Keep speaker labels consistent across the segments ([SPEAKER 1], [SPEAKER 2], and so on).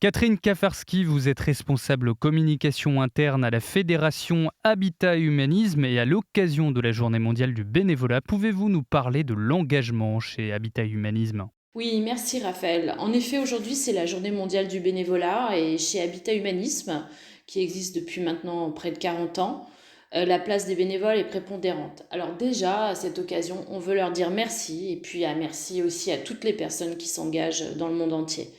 [SPEAKER 1] Catherine Kafarski, vous êtes responsable communication interne à la Fédération Habitat et Humanisme et à l'occasion de la Journée mondiale du bénévolat, pouvez-vous nous parler de l'engagement chez Habitat et Humanisme?
[SPEAKER 2] Oui, merci Raphaël. En effet, aujourd'hui, c'est la journée mondiale du bénévolat et chez Habitat Humanisme, qui existe depuis maintenant près de 40 ans, la place des bénévoles est prépondérante. Alors déjà, à cette occasion, on veut leur dire merci et puis merci aussi à toutes les personnes qui s'engagent dans le monde entier.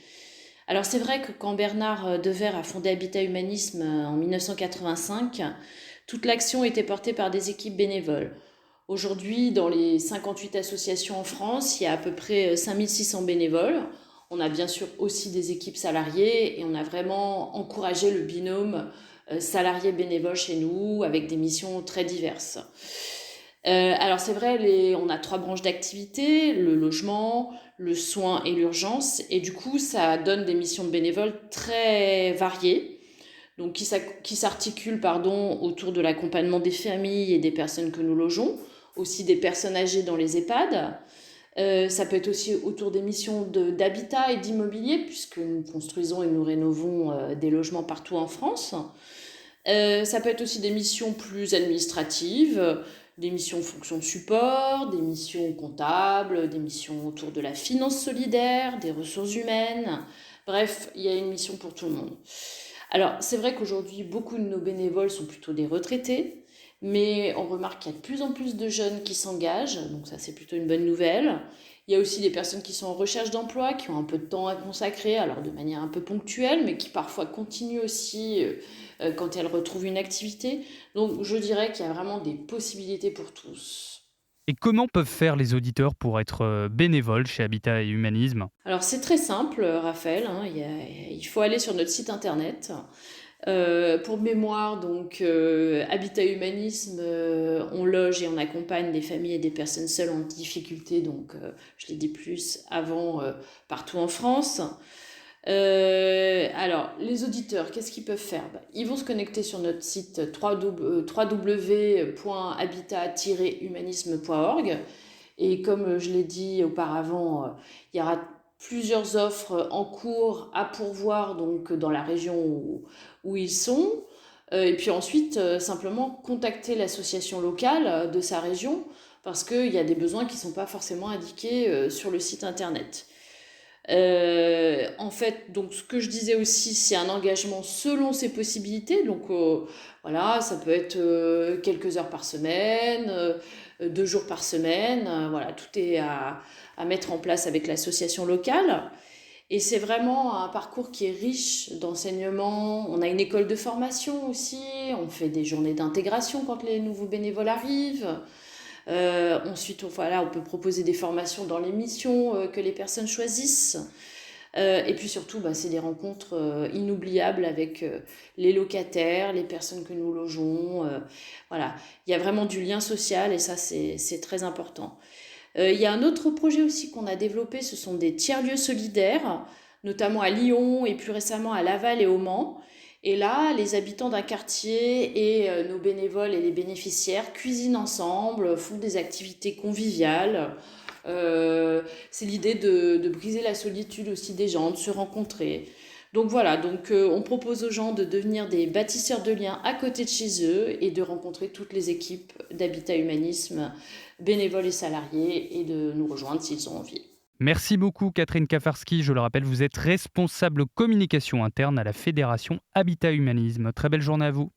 [SPEAKER 2] Alors c'est vrai que quand Bernard Devers a fondé Habitat Humanisme en 1985, toute l'action était portée par des équipes bénévoles. Aujourd'hui, dans les 58 associations en France, il y a à peu près 5600 bénévoles. On a bien sûr aussi des équipes salariées et on a vraiment encouragé le binôme salarié-bénévole chez nous avec des missions très diverses. Alors c'est vrai, on a trois branches d'activité, le logement, le soin et l'urgence. Et du coup, ça donne des missions de bénévoles très variées, donc qui s'articulent autour de l'accompagnement des familles et des personnes que nous logeons, aussi des personnes âgées dans les EHPAD. Ça peut être aussi autour des missions d'habitat et d'immobilier, puisque nous construisons et nous rénovons des logements partout en France. Ça peut être aussi des missions plus administratives, des missions fonction de support, des missions comptables, des missions autour de la finance solidaire, des ressources humaines. Bref, il y a une mission pour tout le monde. Alors, c'est vrai qu'aujourd'hui, beaucoup de nos bénévoles sont plutôt des retraités, mais on remarque qu'il y a de plus en plus de jeunes qui s'engagent, donc ça c'est plutôt une bonne nouvelle. Il y a aussi des personnes qui sont en recherche d'emploi, qui ont un peu de temps à consacrer, alors de manière un peu ponctuelle, mais qui parfois continuent aussi quand elles retrouvent une activité. Donc je dirais qu'il y a vraiment des possibilités pour tous.
[SPEAKER 1] Et comment peuvent faire les auditeurs pour être bénévoles chez Habitat et Humanisme?
[SPEAKER 2] Alors c'est très simple, Raphaël, hein, il faut aller sur notre site internet. Pour mémoire, donc Habitat Humanisme, on loge et on accompagne des familles et des personnes seules en difficulté, donc je l'ai dit plus avant, partout en France. Alors, les auditeurs, qu'est-ce qu'ils peuvent faire? Ils vont se connecter sur notre site www.habitat-humanisme.org et comme je l'ai dit auparavant, il y aura plusieurs offres en cours à pourvoir donc dans la région où ils sont. Et puis ensuite, simplement contacter l'association locale de sa région parce qu'il y a des besoins qui ne sont pas forcément indiqués sur le site internet. En fait, donc ce que je disais aussi, c'est un engagement selon ses possibilités. Donc voilà, ça peut être quelques heures par semaine, 2 jours par semaine. Voilà, tout est à mettre en place avec l'association locale. Et c'est vraiment un parcours qui est riche d'enseignements. On a une école de formation aussi. On fait des journées d'intégration quand les nouveaux bénévoles arrivent. Ensuite, voilà, on peut proposer des formations dans les missions que les personnes choisissent. Et puis surtout, c'est des rencontres inoubliables avec les locataires, les personnes que nous logeons. Voilà, il y a vraiment du lien social et ça, c'est très important. Il y a un autre projet aussi qu'on a développé, ce sont des tiers-lieux solidaires, notamment à Lyon et plus récemment à Laval et au Mans. Et là, les habitants d'un quartier et nos bénévoles et les bénéficiaires cuisinent ensemble, font des activités conviviales. C'est l'idée de briser la solitude aussi des gens, de se rencontrer. Donc voilà, on propose aux gens de devenir des bâtisseurs de liens à côté de chez eux et de rencontrer toutes les équipes d'Habitat Humanisme, bénévoles et salariés, et de nous rejoindre s'ils ont envie.
[SPEAKER 1] Merci beaucoup Catherine Kafarski, je le rappelle, vous êtes responsable communication interne à la Fédération Habitat Humanisme. Très belle journée à vous.